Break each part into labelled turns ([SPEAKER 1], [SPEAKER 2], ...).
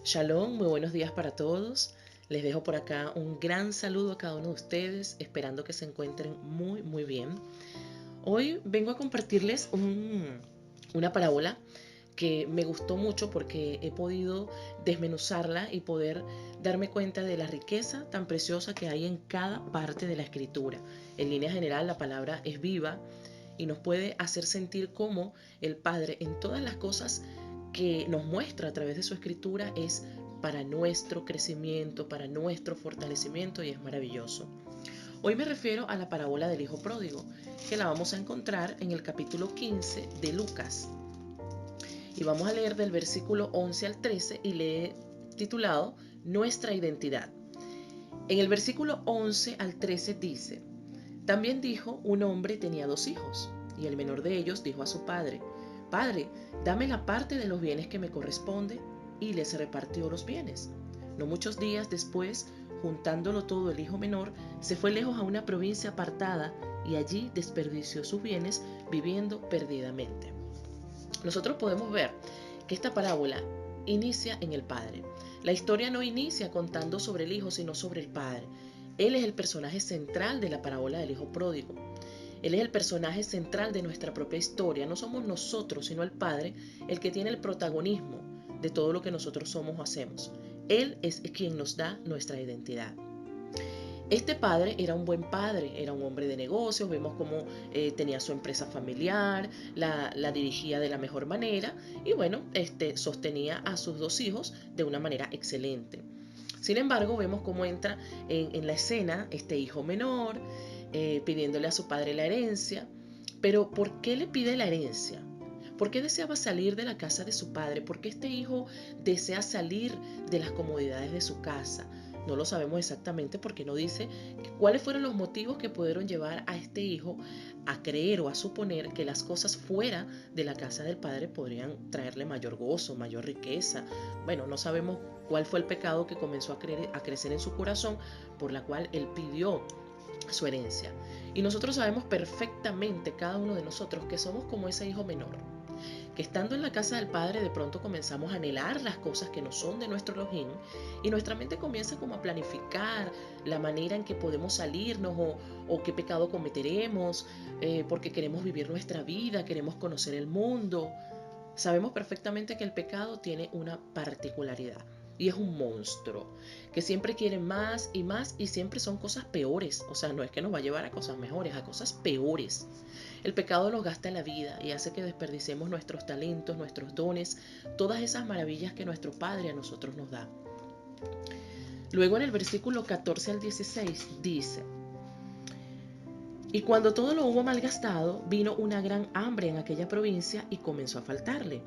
[SPEAKER 1] Shalom, muy buenos días para todos. Les dejo por acá un gran saludo a cada uno de ustedes, esperando que se encuentren muy bien. Hoy vengo a compartirles una parábola que me gustó mucho porque he podido desmenuzarla y poder darme cuenta de la riqueza tan preciosa que hay en cada parte de la escritura. En línea general, la palabra es viva y nos puede hacer sentir como el Padre en todas las cosas que nos muestra a través de su escritura es para nuestro crecimiento, para nuestro fortalecimiento, y es maravilloso. Hoy me refiero a la parábola del Hijo Pródigo, que la vamos a encontrar en el capítulo 15 de Lucas. Y vamos a leer del versículo 11 al 13 y lee titulado Nuestra identidad. En el versículo 11 al 13 dice: También dijo: un hombre tenía 2 hijos, y el menor de ellos dijo a su padre: Padre, dame la parte de los bienes que me corresponde, y les repartió los bienes. No muchos días después, juntándolo todo, el hijo menor se fue lejos a una provincia apartada y allí desperdició sus bienes viviendo perdidamente. Nosotros podemos ver que esta parábola inicia en el padre. La historia no inicia contando sobre el hijo, sino sobre el padre. Él es el personaje central de la parábola del hijo pródigo. Él es el personaje central de nuestra propia historia. No somos nosotros, sino el Padre, el que tiene el protagonismo de todo lo que nosotros somos o hacemos. Él es quien nos da nuestra identidad. Este padre era un buen padre, era un hombre de negocios, vemos cómo tenía su empresa familiar, la dirigía de la mejor manera y bueno, sostenía a sus 2 hijos de una manera excelente. Sin embargo, vemos cómo entra en la escena este hijo menor, pidiéndole a su padre la herencia. Pero ¿por qué le pide la herencia? ¿Por qué deseaba salir de la casa de su padre? ¿Por qué este hijo desea salir de las comodidades de su casa? No lo sabemos exactamente porque no dice cuáles fueron los motivos que pudieron llevar a este hijo a creer o a suponer que las cosas fuera de la casa del padre podrían traerle mayor gozo, mayor riqueza. Bueno, no sabemos cuál fue el pecado que comenzó a crecer en su corazón, por la cual él pidió su herencia. Y nosotros sabemos perfectamente, cada uno de nosotros, que somos como ese hijo menor, que estando en la casa del Padre de pronto comenzamos a anhelar las cosas que no son de nuestro Elohim y nuestra mente comienza como a planificar la manera en que podemos salirnos o qué pecado cometeremos, porque queremos vivir nuestra vida, queremos conocer el mundo. Sabemos perfectamente que el pecado tiene una particularidad y es un monstruo que siempre quiere más y siempre son cosas peores. O sea, no es que nos va a llevar a cosas mejores, a cosas peores. El pecado nos gasta la vida y hace que desperdicemos nuestros talentos, nuestros dones, todas esas maravillas que nuestro Padre a nosotros nos da. Luego en el versículo 14 al 16 dice: Y cuando todo lo hubo malgastado, vino una gran hambre en aquella provincia y comenzó a faltarle.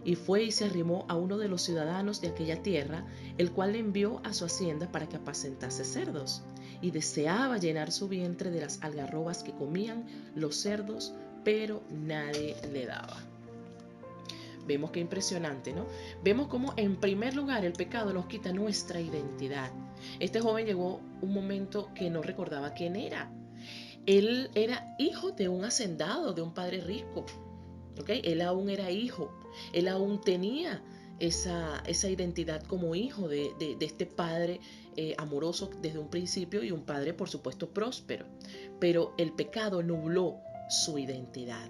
[SPEAKER 1] Y fue y se arrimó a uno de los ciudadanos de aquella tierra, el cual le envió a su hacienda para que apacentase cerdos. Y deseaba llenar su vientre de las algarrobas que comían los cerdos, pero nadie le daba. Vemos qué impresionante, ¿no? Vemos cómo en primer lugar el pecado nos quita nuestra identidad. Este joven llegó un momento que no recordaba quién era. Él era hijo de un hacendado, de un padre rico. ¿Okay? Él aún era hijo, él aún tenía esa identidad como hijo de este padre amoroso desde un principio y un padre por supuesto próspero. Pero el pecado nubló su identidad.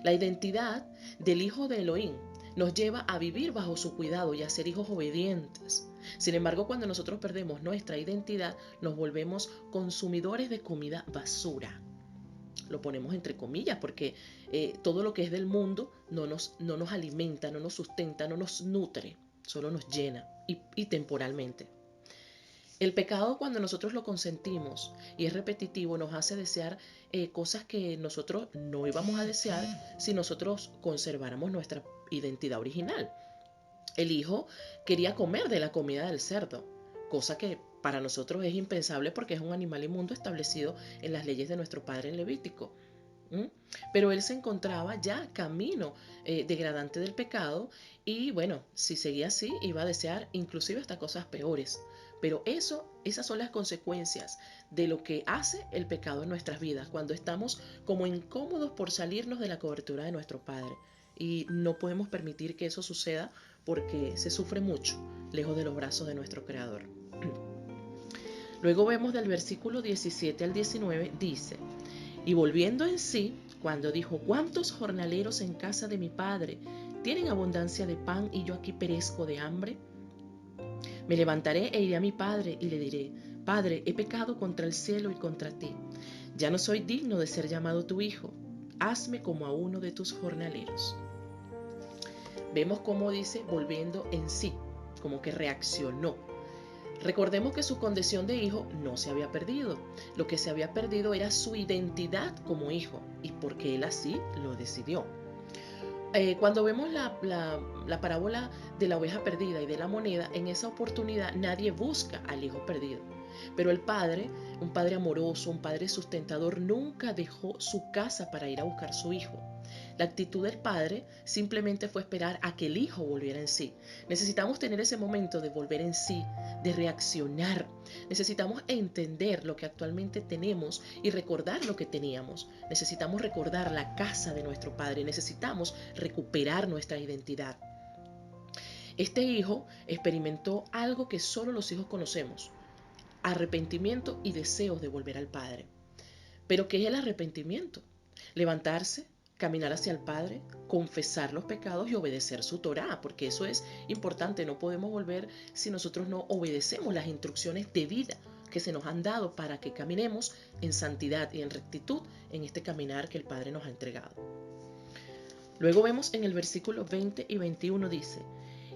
[SPEAKER 1] La identidad del hijo de Elohim nos lleva a vivir bajo su cuidado y a ser hijos obedientes. Sin embargo, cuando nosotros perdemos nuestra identidad, nos volvemos consumidores de comida basura. Lo ponemos entre comillas porque todo lo que es del mundo no nos alimenta, no nos sustenta, no nos nutre, solo nos llena y temporalmente. El pecado, cuando nosotros lo consentimos y es repetitivo, nos hace desear cosas que nosotros no íbamos a desear si nosotros conserváramos nuestra identidad original. El hijo quería comer de la comida del cerdo, cosa que para nosotros es impensable porque es un animal inmundo establecido en las leyes de nuestro padre en Levítico. Pero él se encontraba ya camino degradante del pecado y bueno, si seguía así iba a desear inclusive hasta cosas peores. Pero esas son las consecuencias de lo que hace el pecado en nuestras vidas, cuando estamos como incómodos por salirnos de la cobertura de nuestro Padre. y no podemos permitir que eso suceda porque se sufre mucho lejos de los brazos de nuestro Creador. Luego vemos del versículo 17 al 19, dice: y volviendo en sí, cuando dijo: ¿cuántos jornaleros en casa de mi padre tienen abundancia de pan y yo aquí perezco de hambre? Me levantaré e iré a mi padre y le diré: Padre, he pecado contra el cielo y contra ti. Ya no soy digno de ser llamado tu hijo. Hazme como a uno de tus jornaleros. Vemos cómo dice volviendo en sí, como que reaccionó. Recordemos que su condición de hijo no se había perdido. Lo que se había perdido era su identidad como hijo, y porque él así lo decidió. Cuando vemos la parábola de la oveja perdida y de la moneda, en esa oportunidad nadie busca al hijo perdido. Pero el padre, un padre amoroso, un padre sustentador, nunca dejó su casa para ir a buscar a su hijo. La actitud del padre simplemente fue esperar a que el hijo volviera en sí. Necesitamos tener ese momento de volver en sí, de reaccionar. Necesitamos entender lo que actualmente tenemos y recordar lo que teníamos. Necesitamos recordar la casa de nuestro padre. Necesitamos recuperar nuestra identidad. Este hijo experimentó algo que solo los hijos conocemos: arrepentimiento y deseos de volver al Padre. ¿Pero qué es el arrepentimiento? Levantarse, caminar hacia el Padre, confesar los pecados y obedecer su Torá, porque eso es importante. No podemos volver si nosotros no obedecemos las instrucciones de vida que se nos han dado para que caminemos en santidad y en rectitud en este caminar que el Padre nos ha entregado. Luego vemos en el versículo 20 y 21 dice: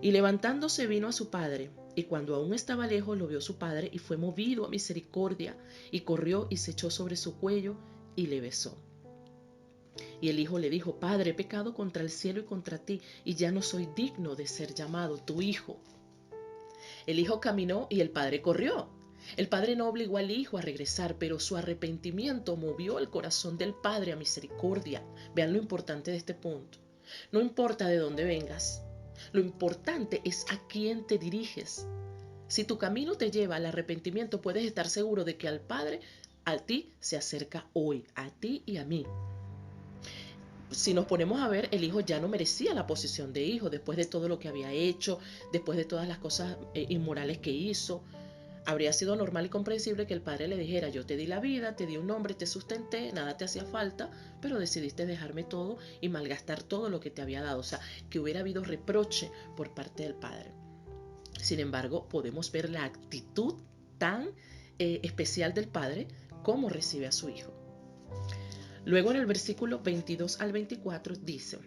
[SPEAKER 1] y levantándose vino a su padre, y cuando aún estaba lejos lo vio su padre, y fue movido a misericordia, y corrió y se echó sobre su cuello, y le besó. Y el hijo le dijo: Padre, he pecado contra el cielo y contra ti, y ya no soy digno de ser llamado tu hijo. El hijo caminó y el padre corrió. El padre no obligó al hijo a regresar, pero su arrepentimiento movió el corazón del padre a misericordia. Vean lo importante de este punto. No importa de dónde vengas, lo importante es a quién te diriges. Si tu camino te lleva al arrepentimiento, puedes estar seguro de que al Padre a ti se acerca hoy, a ti y a mí. Si nos ponemos a ver, el hijo ya no merecía la posición de hijo después de todo lo que había hecho, después de todas las cosas inmorales que hizo. Habría sido normal y comprensible que el padre le dijera: yo te di la vida, te di un nombre, te sustenté, nada te hacía falta, pero decidiste dejarme todo y malgastar todo lo que te había dado. O sea, que hubiera habido reproche por parte del padre. Sin embargo, podemos ver la actitud tan especial del padre, cómo recibe a su hijo. Luego en el versículo 22 al 24 dice: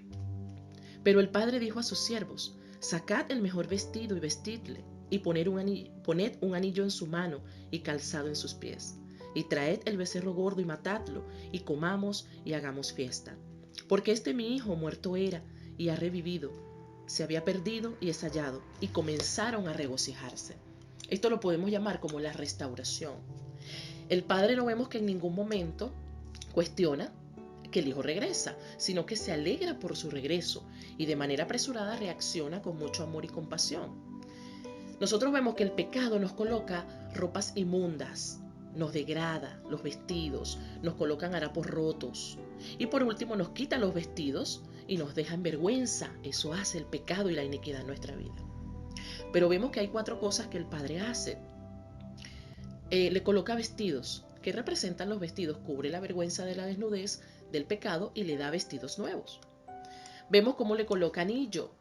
[SPEAKER 1] pero el padre dijo a sus siervos: sacad el mejor vestido y vestidle, y poned un anillo en su mano y calzado en sus pies, y traed el becerro gordo y matadlo, y comamos y hagamos fiesta. Porque este mi hijo muerto era y ha revivido, se había perdido y es hallado, y comenzaron a regocijarse. Esto lo podemos llamar como la restauración. El padre no vemos que en ningún momento cuestiona que el hijo regresa, sino que se alegra por su regreso y de manera apresurada reacciona con mucho amor y compasión. Nosotros vemos que el pecado nos coloca ropas inmundas, nos degrada los vestidos, nos colocan harapos rotos y por último nos quita los vestidos y nos deja en vergüenza. Eso hace el pecado y la iniquidad en nuestra vida. Pero vemos que hay 4 cosas que el Padre hace. Le coloca vestidos. ¿Qué representan los vestidos? Cubre la vergüenza de la desnudez, del pecado, y le da vestidos nuevos. Vemos cómo le coloca anillo.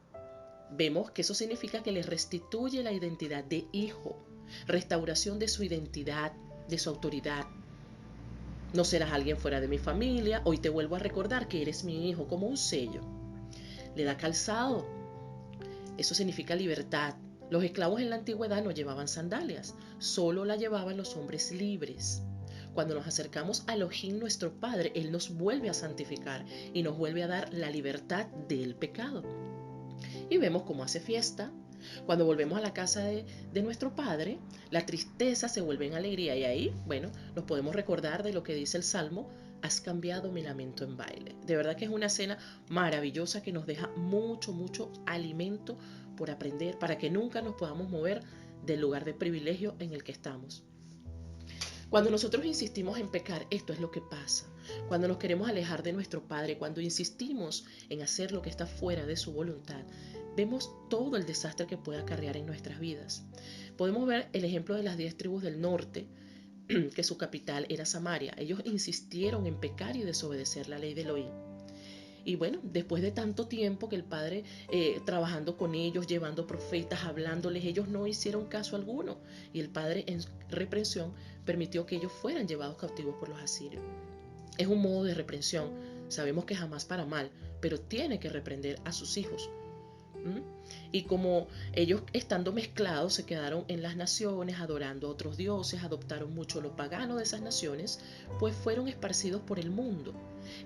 [SPEAKER 1] Vemos que eso significa que le restituye la identidad de hijo, restauración de su identidad, de su autoridad. No serás alguien fuera de mi familia, hoy te vuelvo a recordar que eres mi hijo, como un sello. Le da calzado, eso significa libertad. Los esclavos en la antigüedad no llevaban sandalias, solo la llevaban los hombres libres. Cuando nos acercamos a Elohim, nuestro Padre, Él nos vuelve a santificar y nos vuelve a dar la libertad del pecado. Y vemos cómo hace fiesta. Cuando volvemos a la casa de nuestro Padre, la tristeza se vuelve en alegría. Y ahí, bueno, nos podemos recordar de lo que dice el Salmo: has cambiado mi lamento en baile. De verdad que es una escena maravillosa que nos deja mucho, mucho alimento por aprender, para que nunca nos podamos mover del lugar de privilegio en el que estamos. Cuando nosotros insistimos en pecar, esto es lo que pasa. cuando nos queremos alejar de nuestro Padre, cuando insistimos en hacer lo que está fuera de su voluntad, vemos todo el desastre que puede acarrear en nuestras vidas. Podemos ver el ejemplo de las 10 tribus del norte, que su capital era Samaria. Ellos insistieron en pecar y desobedecer la ley de Elohim. Y bueno, después de tanto tiempo que el Padre trabajando con ellos, llevando profetas, hablándoles, ellos no hicieron caso alguno. Y el Padre en reprensión permitió que ellos fueran llevados cautivos por los asirios. Es un modo de reprensión. Sabemos que jamás para mal, pero tiene que reprender a sus hijos. Y como ellos estando mezclados se quedaron en las naciones adorando a otros dioses, adoptaron mucho lo pagano de esas naciones, pues fueron esparcidos por el mundo.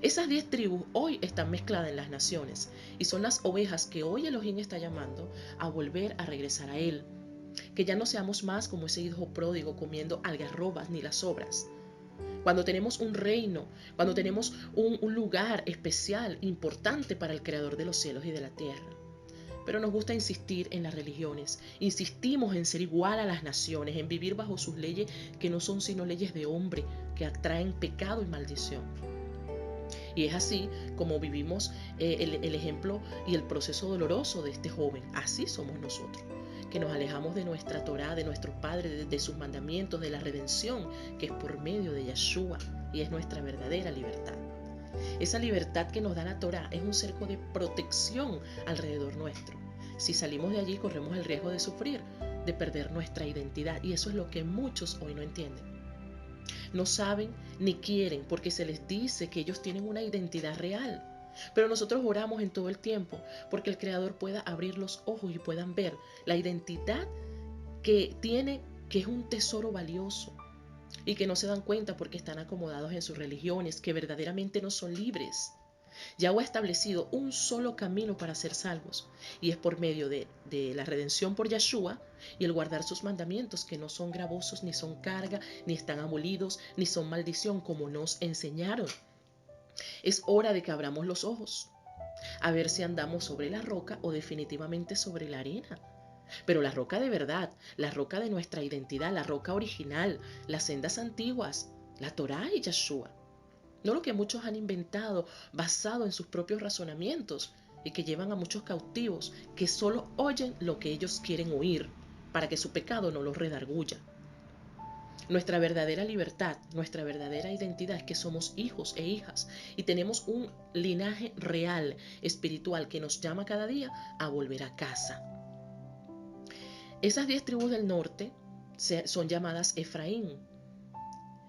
[SPEAKER 1] Esas 10 tribus hoy están mezcladas en las naciones y son las ovejas que hoy Elohim está llamando a volver a regresar a él. Que ya no seamos más como ese hijo pródigo comiendo algarrobas ni las sobras. Cuando tenemos un reino, cuando tenemos un lugar especial, importante para el Creador de los cielos y de la tierra. Pero nos gusta insistir en las religiones, insistimos en ser igual a las naciones, en vivir bajo sus leyes que no son sino leyes de hombre, que atraen pecado y maldición. Y es así como vivimos el ejemplo y el proceso doloroso de este joven. Así somos nosotros, que nos alejamos de nuestra Torá, de nuestro Padre, de sus mandamientos, de la redención, que es por medio de Yeshua y es nuestra verdadera libertad. Esa libertad que nos da la Torá es un cerco de protección alrededor nuestro. Si salimos de allí corremos el riesgo de sufrir, de perder nuestra identidad, y eso es lo que muchos hoy no entienden. No saben ni quieren porque se les dice que ellos tienen una identidad real. Pero nosotros oramos en todo el tiempo porque el Creador pueda abrir los ojos y puedan ver la identidad que tiene, que es un tesoro valioso, y que no se dan cuenta porque están acomodados en sus religiones, que verdaderamente no son libres. Yahweh ha establecido un solo camino para ser salvos, y es por medio de la redención por Yeshua y el guardar sus mandamientos, que no son gravosos, ni son carga, ni están abolidos, ni son maldición, como nos enseñaron. Es hora de que abramos los ojos, a ver si andamos sobre la roca o definitivamente sobre la arena. Pero la roca de verdad, la roca de nuestra identidad, la roca original, las sendas antiguas, la Torá y Yeshua. No lo que muchos han inventado basado en sus propios razonamientos y que llevan a muchos cautivos que solo oyen lo que ellos quieren oír para que su pecado no los redarguya. Nuestra verdadera libertad, nuestra verdadera identidad es que somos hijos e hijas y tenemos un linaje real, espiritual, que nos llama cada día a volver a casa. Esas 10 tribus del norte son llamadas Efraín.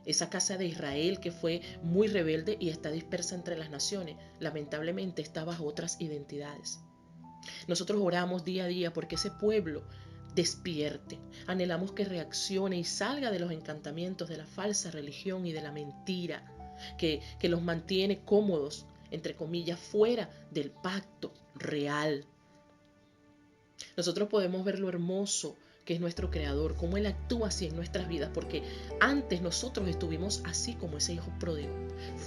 [SPEAKER 1] Esa casa de Israel que fue muy rebelde y está dispersa entre las naciones, lamentablemente está bajo otras identidades. Nosotros oramos día a día porque ese pueblo despierte. Anhelamos que reaccione y salga de los encantamientos de la falsa religión y de la mentira que los mantiene cómodos, entre comillas, fuera del pacto real. Nosotros podemos ver lo hermoso que es nuestro Creador, cómo Él actúa así en nuestras vidas, porque antes nosotros estuvimos así como ese hijo pródigo,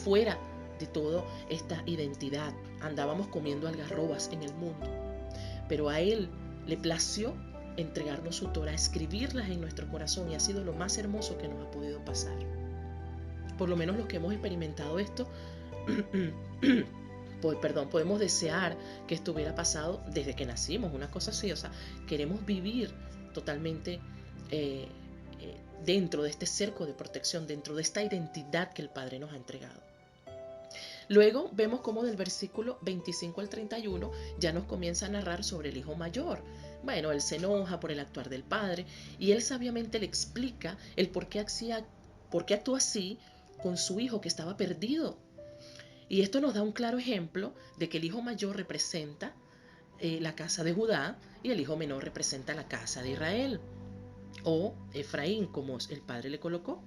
[SPEAKER 1] fuera de toda esta identidad, andábamos comiendo algarrobas en el mundo, pero a Él le plació entregarnos su Torah, escribirlas en nuestro corazón, y ha sido lo más hermoso que nos ha podido pasar. Por lo menos los que hemos experimentado esto, podemos desear que estuviera pasado desde que nacimos, una cosa así, o sea, queremos vivir totalmente dentro de este cerco de protección, dentro de esta identidad que el Padre nos ha entregado. Luego vemos cómo del versículo 25 al 31 ya nos comienza a narrar sobre el hijo mayor. Bueno, él se enoja por el actuar del padre y él sabiamente le explica el por qué actuó así con su hijo que estaba perdido. Y esto nos da un claro ejemplo de que el hijo mayor representa la casa de Judá y el hijo menor representa la casa de Israel, o Efraín, como el padre le colocó.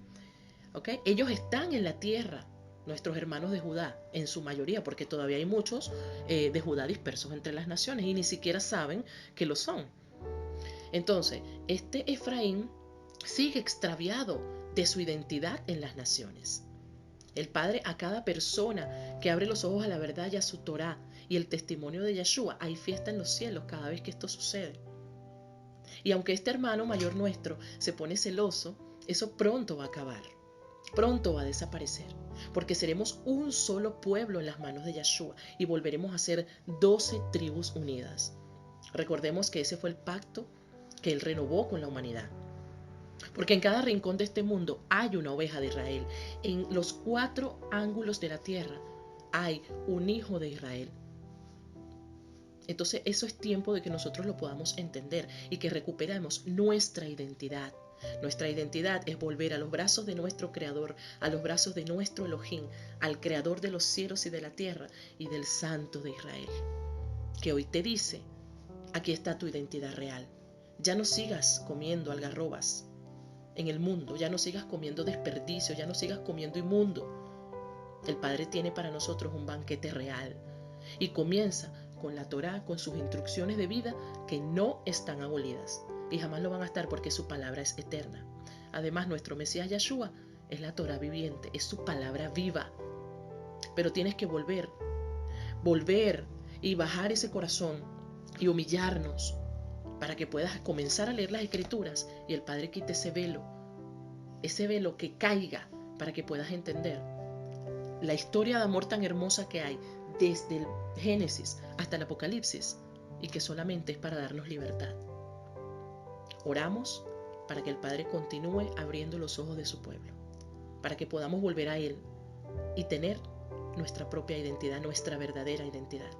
[SPEAKER 1] ¿Okay? Ellos están en la tierra, nuestros hermanos de Judá, en su mayoría, porque todavía hay muchos de Judá dispersos entre las naciones y ni siquiera saben que lo son. Entonces, este Efraín sigue extraviado de su identidad en las naciones. El Padre a cada persona que abre los ojos a la verdad y a su Torá y el testimonio de Yeshua, hay fiesta en los cielos cada vez que esto sucede. Y aunque este hermano mayor nuestro se pone celoso, eso pronto va a acabar, pronto va a desaparecer. porque seremos un solo pueblo en las manos de Yeshua y volveremos a ser 12 tribus unidas. Recordemos que ese fue el pacto que Él renovó con la humanidad. Porque en cada rincón de este mundo hay una oveja de Israel. En los 4 ángulos de la tierra hay un hijo de Israel. Entonces eso es tiempo de que nosotros lo podamos entender y que recuperemos nuestra identidad. Nuestra identidad es volver a los brazos de nuestro Creador, a los brazos de nuestro Elohim, al Creador de los cielos y de la tierra y del Santo de Israel, que hoy te dice, aquí está tu identidad real. Ya no sigas comiendo algarrobas en el mundo, ya no sigas comiendo desperdicio, ya no sigas comiendo inmundo. El Padre tiene para nosotros un banquete real y comienza con la Torá, con sus instrucciones de vida que no están abolidas y jamás lo van a estar porque su palabra es eterna. Además, nuestro Mesías Yeshua es la Torá viviente, es su palabra viva. Pero tienes que volver y bajar ese corazón y humillarnos para que puedas comenzar a leer las Escrituras y el Padre quite ese velo que caiga para que puedas entender la historia de amor tan hermosa que hay desde el Génesis hasta el Apocalipsis y que solamente es para darnos libertad. Oramos para que el Padre continúe abriendo los ojos de su pueblo, para que podamos volver a Él y tener nuestra propia identidad, nuestra verdadera identidad.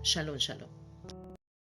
[SPEAKER 1] Shalom, shalom.